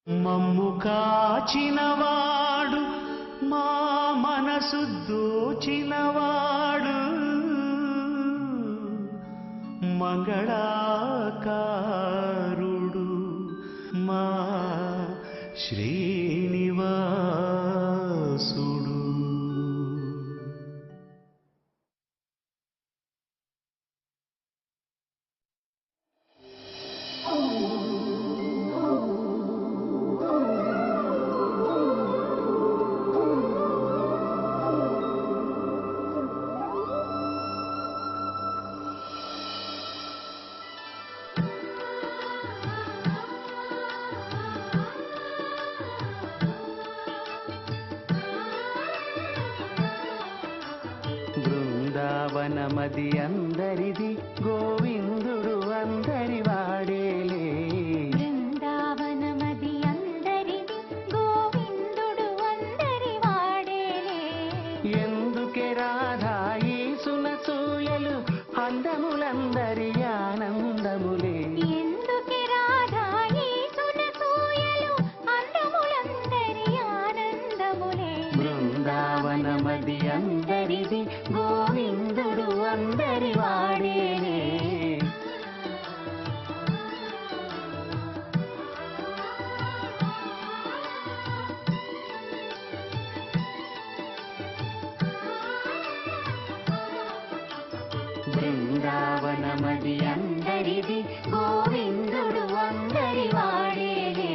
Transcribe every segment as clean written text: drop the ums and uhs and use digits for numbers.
మమ్ము కాచినవాడు మా మనసు దోచినవాడు మంగళాకారుడు మా శ్రీనివాసుడు. బృందావనమది అందరిది గోవిందుడు అందరి వాడేలే. బృందావనమది అందరిది గోవిందుడు అందరి వాడేలే. ఎందుకే రాధా ఈ సునసూయలు అందములందరి ఆనందములే. ఎందుకే రాధా ఈ సునసూయలు అందములందరి ఆనందములే. బృందావనమది అందరిది గోవిందుడు అందరి వాడేలే. బృందావనమది అందరిది గోవిందుడు అందరి వాడేలే.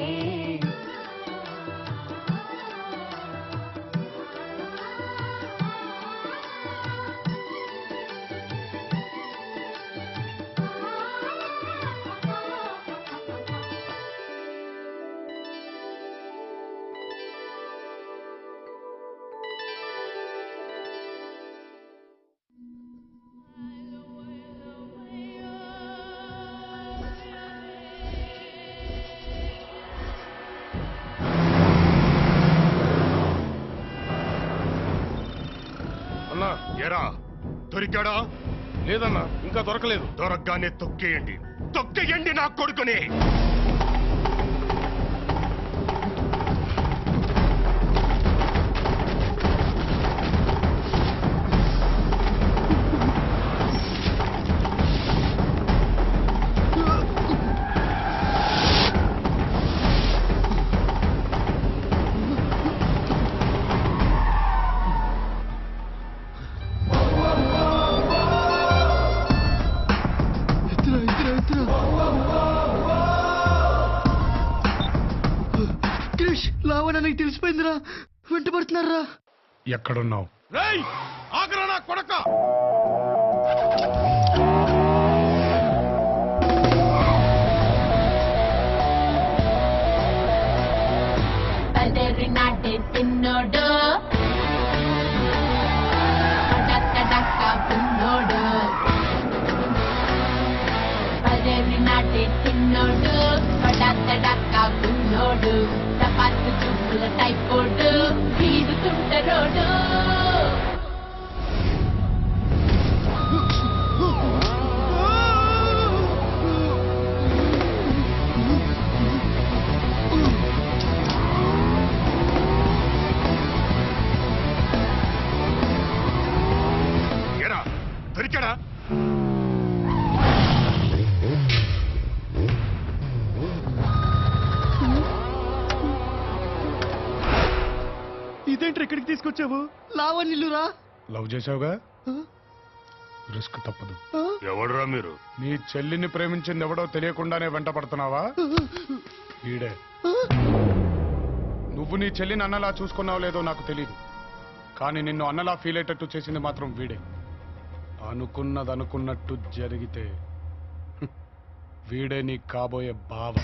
అన్నా ఎరా దొరికాడా? లేదన్నా, ఇంకా దొరకలేదు. దొరకగానే తొక్కేయండి, తొక్కేయండి నా కొడుకుని. లావణ నీకు తెలిసిపోయిందిరా, వెంటబడుతున్నారా? ఎక్కడున్నావు? ఆగరా నా కొడక! పదరి నాటి తిన్నోడు డక్క పున్నోడు. పదరి నాటి తిన్నోడు డక్క పున్నోడు. చపాతి చుప్పుల టైపోడు తీరుతుంటరోడు. ఎరా దొరికాడా? ఇదేంటి ఇక్కడికి తీసుకొచ్చావు? లావణ్యులురా. లవ్ చేసావుగా, రిస్క్ తప్పదు. ఎవడురా మీరు? నీ చెల్లిని ప్రేమించింది ఎవడో తెలియకుండానే వెంట పడుతున్నావా? వీడే. నువ్వు నీ చెల్లిని అన్నలా చూసుకున్నావు లేదో నాకు తెలియదు, కానీ నిన్ను అన్నలా ఫీల్ అయ్యేటట్టు చేసింది మాత్రం వీడే. అనుకున్నది అనుకున్నట్టు జరిగితే వీడే నీ కాబోయే బావ.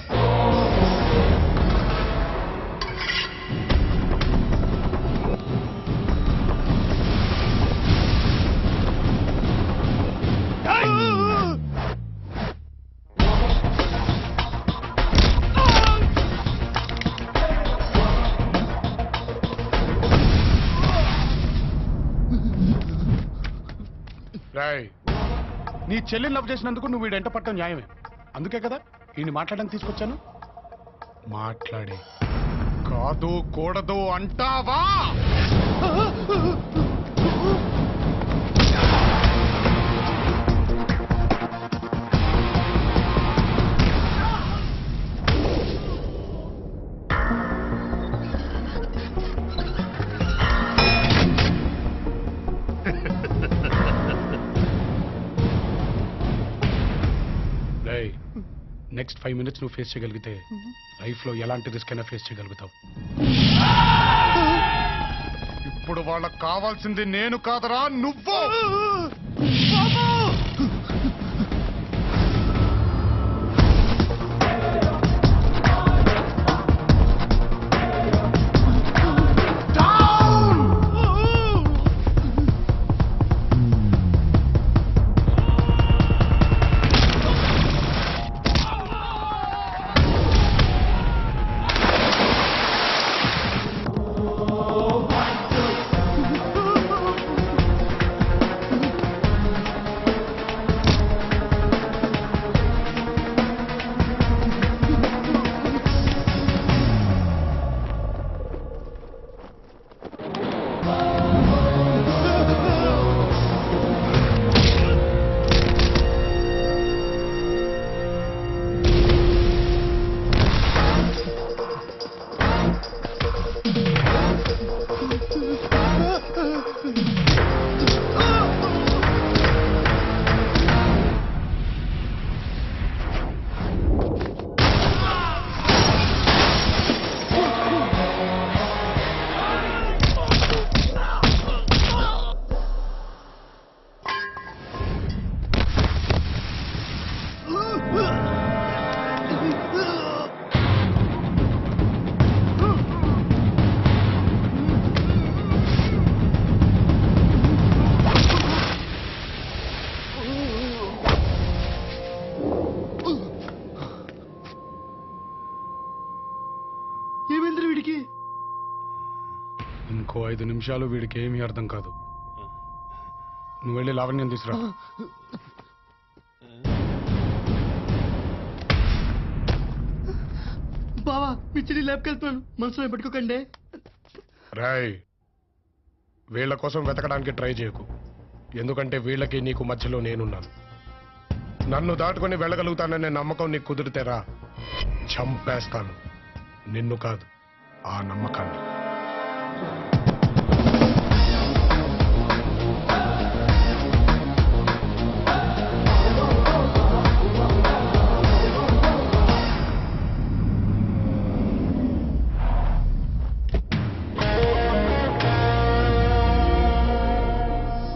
నీ చెల్లిని లవ్ చేసినందుకు నువ్వు వీడంట పట్టడం న్యాయమే. అందుకే కదా ఈయన మాట్లాడడానికి తీసుకొచ్చాను. మాట్లాడి కాదు కూడదు అంటావా? నెక్స్ట్ 5 minutes నువ్వు ఫేస్ చేయగలిగితే లైఫ్ లో ఎలాంటి రిస్క్ అయినా ఫేస్ చేయగలుగుతావు. ఇప్పుడు వాళ్ళకి కావాల్సింది నేను కాదరా, నువ్వు. ఇంకో 5 నిమిషాలు వీడికి ఏమీ అర్థం కాదు. నువ్వు వెళ్ళి లావణ్యం తీసురా. బావా మీ చెల్లి ల్యాబ్కి వెళ్తున్నాను, మనసులో పెట్టుకోకండి. రాయ్, వీళ్ళ కోసం వెతకడానికి ట్రై చేయకు. ఎందుకంటే వీళ్ళకి నీకు మధ్యలో నేనున్నాను. నన్ను దాటుకొని వెళ్ళగలుగుతాననే నమ్మకం నీకు కుదిరితేరా, చంపేస్తాను. నిన్ను కాదు, ఆ నమ్మకాన్ని.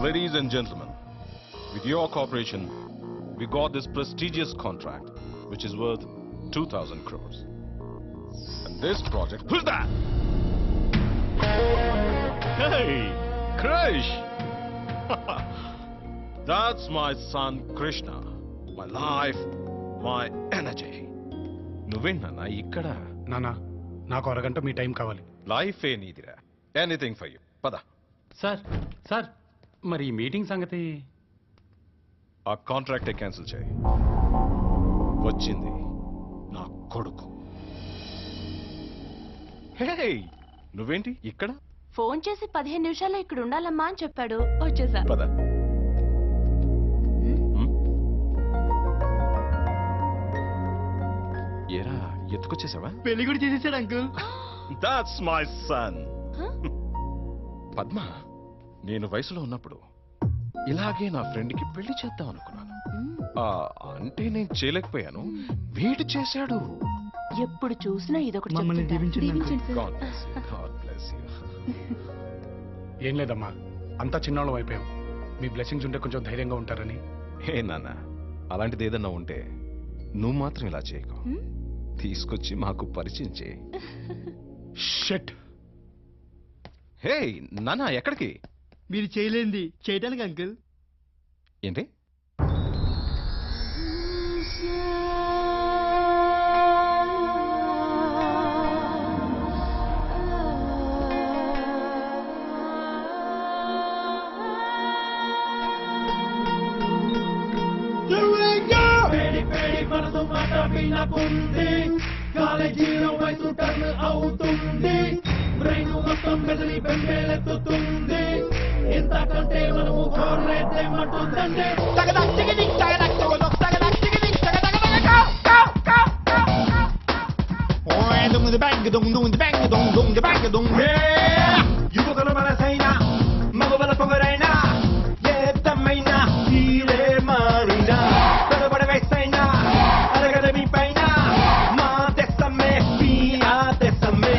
Ladies and gentlemen, with your cooperation, we got this prestigious contract, which is worth 2,000 crores. And this project... Who's that? Hey, Krish! That's my son Krishna. My life, my energy. నువ్వేంటన్నా ఇక్కడ? నానా, నాకు అరగంట మీ టైం కావాలి. Life ఏ నీదిరా. Anything for you. పద. Sir మరి మీటింగ్ సంగతి? ఆ కాంట్రాక్టే క్యాన్సిల్ చేయి. వచ్చింది నా కొడుకు. హే, నువ్వేంటి ఇక్కడ? ఫోన్ చేసి 15 నిమిషాల్లో ఇక్కడ ఉండాలమ్మా అని చెప్పాడు, వచ్చేసా. పద. ఏరా, ఎత్తుకొచ్చేసావా? పెళ్లి కూడా చేసేసాడు uncle. That's my son. Padma, నేను వయసులో ఉన్నప్పుడు ఇలాగే నా ఫ్రెండ్కి పెళ్లి చేద్దాం అనుకున్నాను. అంటే నేను చేయలేకపోయాను, వీడు చేశాడు. ఎప్పుడు చూసినా ఇదొకటి మమ్మల్ని దీవించండి uncle. God bless you. God bless you. ఏం లేదమ్మా, అంతా చిన్నోళ్ళం అయిపోయాం. మీ బ్లెస్సింగ్స్ ఉంటే కొంచెం ధైర్యంగా ఉంటారని. హే నాన్న, అలాంటిది ఏదన్నా ఉంటే నువ్వు మాత్రం ఇలా చేయకు. తీసుకొచ్చి మాకు పరిచయం చేయి. షిట్. హే నాన్న, ఎక్కడికి? మీరు చేయలేంది చేయడానికి అంకుల్. ఏంటి? కాలేజీలో వయసు టర్న్ అవుతుంది, బ్రెయిన్ మొత్తం మెదలి బెంబేలెత్తుతుంది, ఇంతకంటే మనము కోరేదేమంటుందంటే యువకుల మనసైనా మగవల పొగరైనా ఏతమైనా తీరే మారినా తడబడ వేసైనా అరగడమి పైన మా తెసమ్మే పియా తెసమ్మే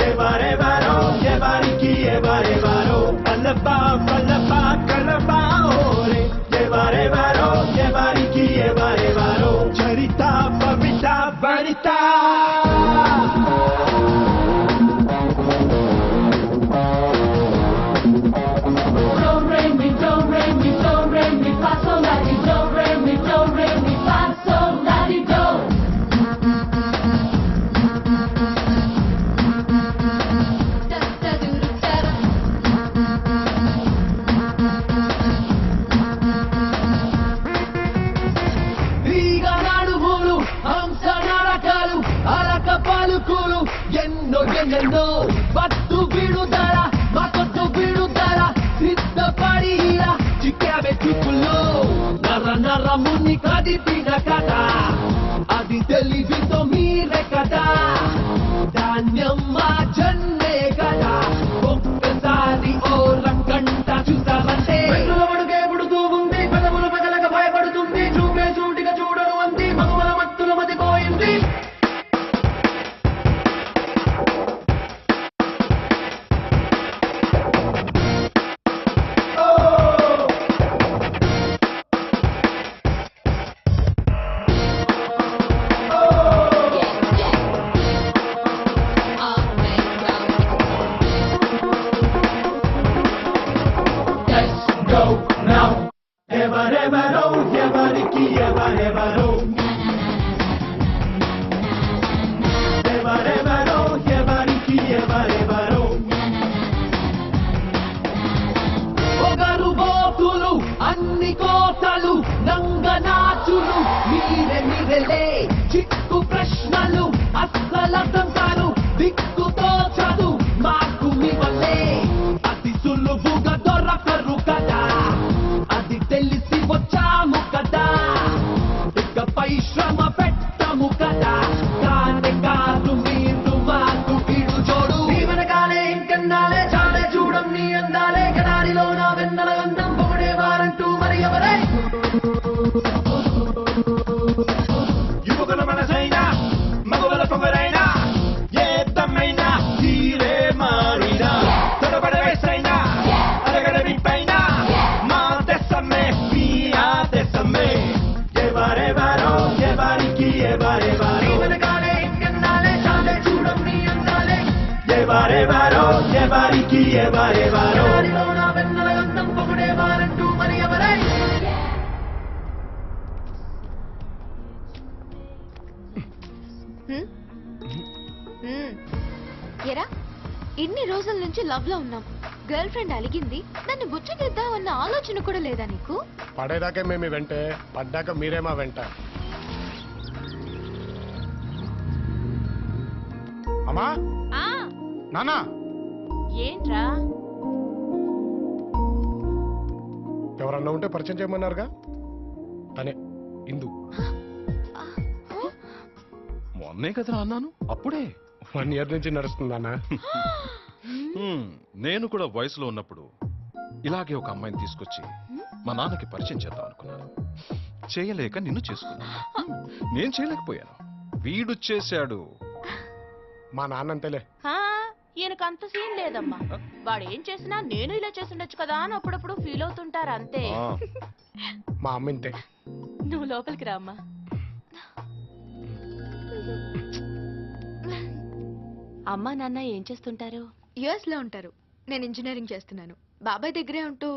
ఎవరెవరో ఎవరికి ఎవరెవరో అల్లబా పల్లబా కలబా ఓరే ఎవరెవరో ఎవరికి ఎవరెవరో చరిత పవిత వనిత ఎన్నో పట్టు విడుదల మా కొట్టు విడుదల సిద్ధపడి ఇలా చిక్కావే చూపుల్లో నర నరముని కదిపిన కదా అది తెలివితో మీరే కదా ధాన్యం మా జన్మే కదా ఒక్కసారి ఓ రంగంట చూసామంటే అడుగే పుడుతూ ఉంది పెదవులు పగలక భయపడుతుంది చూపే చూటిగా చూడరు అంది మగవల మత్తుల మతిపోయింది ఎవరెవరో ఎవరికి ఎవరెవరో ఎవరెవరో ఎవరికి ఎవరెవరో ఒకరు బోతులు అన్ని కోతలు నంగనాచులు మీరే మీరెలే చిక్కు ప్రశ్నలు అస్సలర్థం కాదు దిక్కుతో చదు మాకు మీ వల్లే అతి సులువుగా దొరకరు కదా అది తెలిసి వచ్చాము కదా ఇకపై శ్రమ పెట్టము కదా కానే కాదు మీరు మాకు ఇడు జోడు వెనకాలే ఇంకెన్నాలే చాలే చూడం నీ అందాలే గడారిలో నా వెన్నెల అందం పొగడే వారంటూ మరి ఎవరే యువకుల మనసైనా మగవల పొగరైనా ఏతమైనా తీరే మారినా తడబడ వేసైనా అరగడమి పైన మా తెసమ్మే పియా తెసమ్మే ఎవరెవరో ఎవరికి ఎవరెవరో వెనకాలే ఇంకెన్నాలే చాలే చూడం నీ అందాలే ఎవరెవరో ఎవరికి ఎవరెవరో నా వెన్నెల అందం పొగడే వారంటూ మరి ఎవరే ఎరా ఇన్ని రోజుల నుంచి లవ్ లో ఉన్నాం, గర్ల్ ఫ్రెండ్ అలిగింది, దాన్ని బుచ్చగిద్దామన్న ఆలోచన కూడా లేదా నీకు? పడేదాకే మేము వెంటే, పడ్డాక మీరేమా వెంట. అమ్మా నానా ఏంట్రా? ఎవరన్నా ఉంటే పరిచయం చేయమన్నారుగా, తనే ఇందు. మొన్నే కదరా అన్నాను, అప్పుడే 1 year నుంచి నడుస్తుందన్నా. నేను కూడా వయసులో ఉన్నప్పుడు ఇలాగే ఒక అమ్మాయిని తీసుకొచ్చి మా నాన్నకి పరిచయం చేద్దాం అనుకున్నాను. చేయలేక నిన్ను చేసుకున్నాను. నేను చేయలేకపోయాను, వీడు చేశాడు. మా నాన్న అంతేలే. ఈయనకు అంత సీన్ లేదమ్మా. వాడు ఏం చేసినా నేను ఇలా చేసుండొచ్చు కదా అని అప్పుడప్పుడు ఫీల్ అవుతుంటారు అంతే. మా అమ్మ ఇంతే. నువ్వు లోపలికి రామ్మా. అమ్మా నాన్న ఏం చేస్తుంటారు? యుఎస్ లో ఉంటారు. నేను ఇంజనీరింగ్ చేస్తున్నాను. బాబాయ్ దగ్గరే ఉంటూ